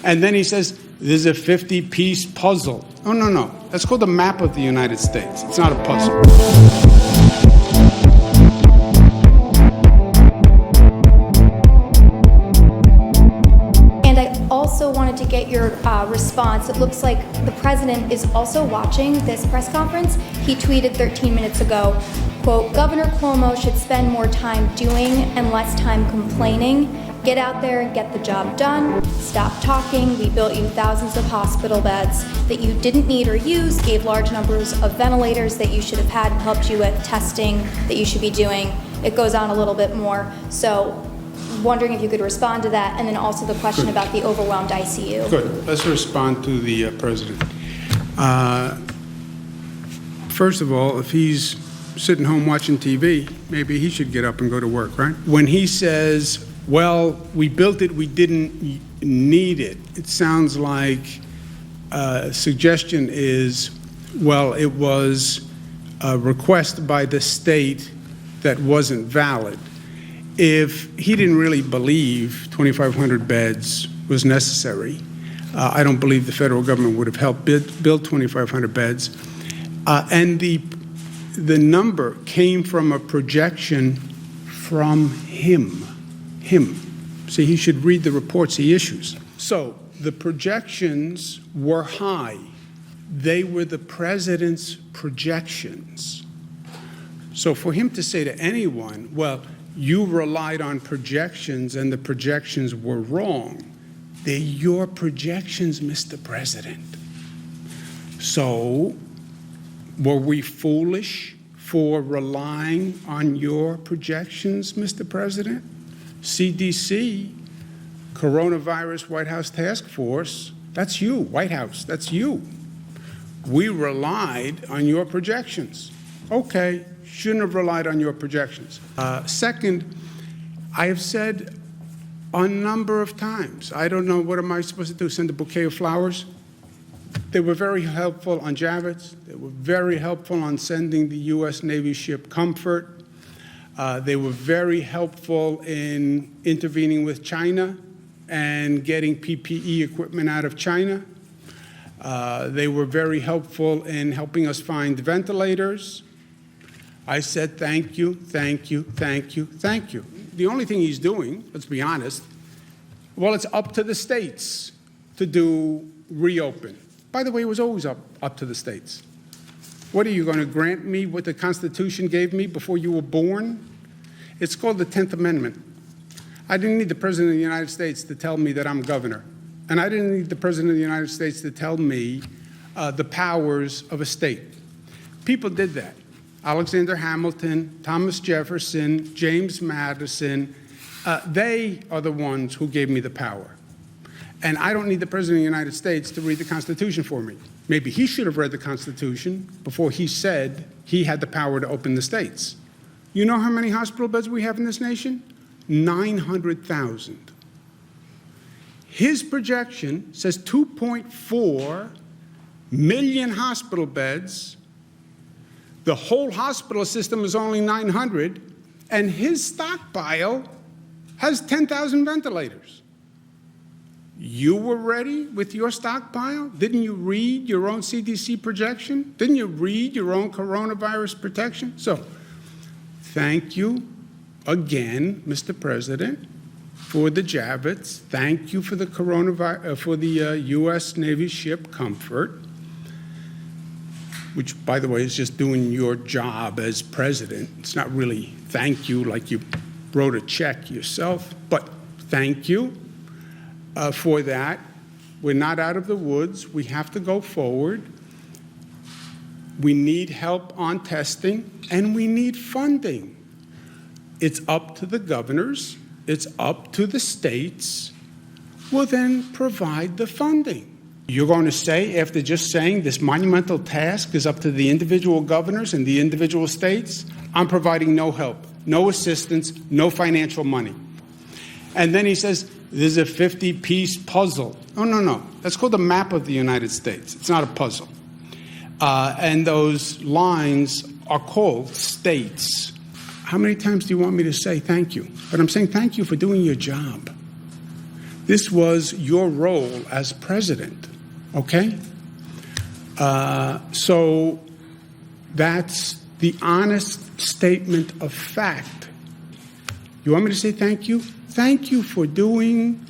And then he says, there's a 50-piece puzzle. Oh, no. That's called a map of the United States. It's not a puzzle. And I also wanted to get your response. It looks like the president is also watching this press conference. He tweeted 13 minutes ago, quote, Governor Cuomo should spend more time doing and less time complaining. Get out there and get the job done. Stop talking. We built you thousands of hospital beds that you didn't need or use, gave large numbers of ventilators that you should have had and helped you with testing that you should be doing. It goes on a little bit more. So wondering if you could respond to that, and then also the question about the overwhelmed ICU. Good. Let's respond to the president. First of all, if he's sitting home watching TV, maybe he should get up and go to work, right? When he says, well, we built it, we didn't need it, it sounds like suggestion is, well, it was a request by the state that wasn't valid. If he didn't really believe 2,500 beds was necessary, I don't believe the federal government would have helped build 2,500 beds. And the number came from a projection from him. See, he should read the reports he issues. So the projections were high. They were the president's projections. So for him to say to anyone, well, you relied on projections and the projections were wrong, they're your projections, Mr. President. So were we foolish for relying on your projections, Mr. President? CDC, Coronavirus White House Task Force, that's you, White House, that's you. We relied on your projections. Okay, shouldn't have relied on your projections. Second, I have said a number of times, I don't know, what am I supposed to do, send a bouquet of flowers? They were very helpful on Javits. They were very helpful on sending the U.S. Navy ship Comfort. They were very helpful in intervening with China and getting PPE equipment out of China. They were very helpful in helping us find ventilators. I said, thank you, thank you, thank you, thank you. The only thing he's doing, let's be honest, well, it's up to the states to do reopen. By the way, it was always up to the states. What are you going to grant me what the Constitution gave me before you were born? It's called the 10th Amendment. I didn't need the President of the United States to tell me that I'm governor. And I didn't need the President of the United States to tell me the powers of a state. People did that. Alexander Hamilton, Thomas Jefferson, James Madison, they are the ones who gave me the power. And I don't need the President of the United States to read the Constitution for me. Maybe he should have read the Constitution before he said he had the power to open the states. You know how many hospital beds we have in this nation? 900,000. His projection says 2.4 million hospital beds. The whole hospital system is only 900, and his stockpile has 10,000 ventilators. You were ready with your stockpile? Didn't you read your own CDC projection? Didn't you read your own coronavirus protection? So, thank you again, Mr. President, for the Javits. Thank you for the U.S. Navy ship Comfort, which, by the way, is just doing your job as president. It's not really thank you like you wrote a check yourself, but thank you. For that. We're not out of the woods. We have to go forward. We need help on testing, and we need funding. It's up to the governors. It's up to the states. Well, then provide the funding. You're going to say, after just saying this monumental task is up to the individual governors and the individual states, I'm providing no help, no assistance, no financial money. And then he says, there's a 50-piece puzzle. Oh, no. That's called a map of the United States. It's not a puzzle. And those lines are called states. How many times do you want me to say thank you? But I'm saying thank you for doing your job. This was your role as president, okay? So that's the honest statement of fact. You want me to say thank you? Thank you for doing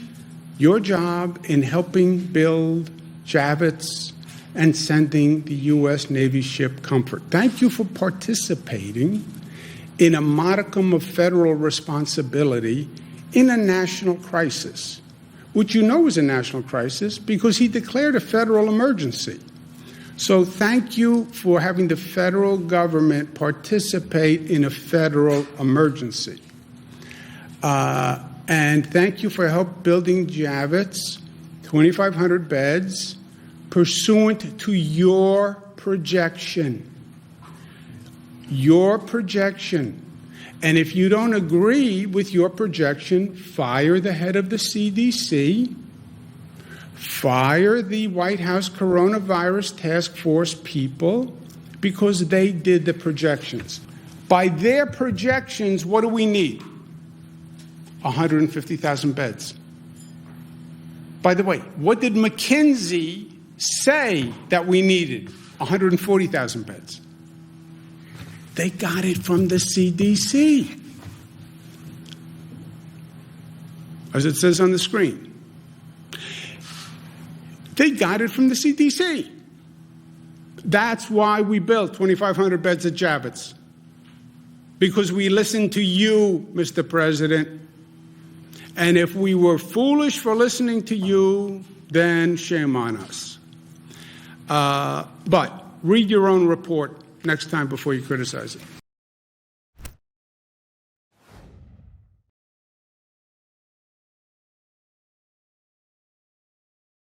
your job in helping build Javits and sending the U.S. Navy ship Comfort. Thank you for participating in a modicum of federal responsibility in a national crisis, which you know is a national crisis because he declared a federal emergency. So thank you for having the federal government participate in a federal emergency. And thank you for help building Javits, 2,500 beds, pursuant to your projection. Your projection. And if you don't agree with your projection, fire the head of the CDC, fire the White House coronavirus task force people, because they did the projections. By their projections, what do we need? 150,000 beds. By the way, what did McKinsey say that we needed? 140,000 beds. They got it from the CDC. As it says on the screen. They got it from the CDC. That's why we built 2,500 beds at Javits. Because we listened to you, Mr. President. And if we were foolish for listening to you, then shame on us. But read your own report next time before you criticize it.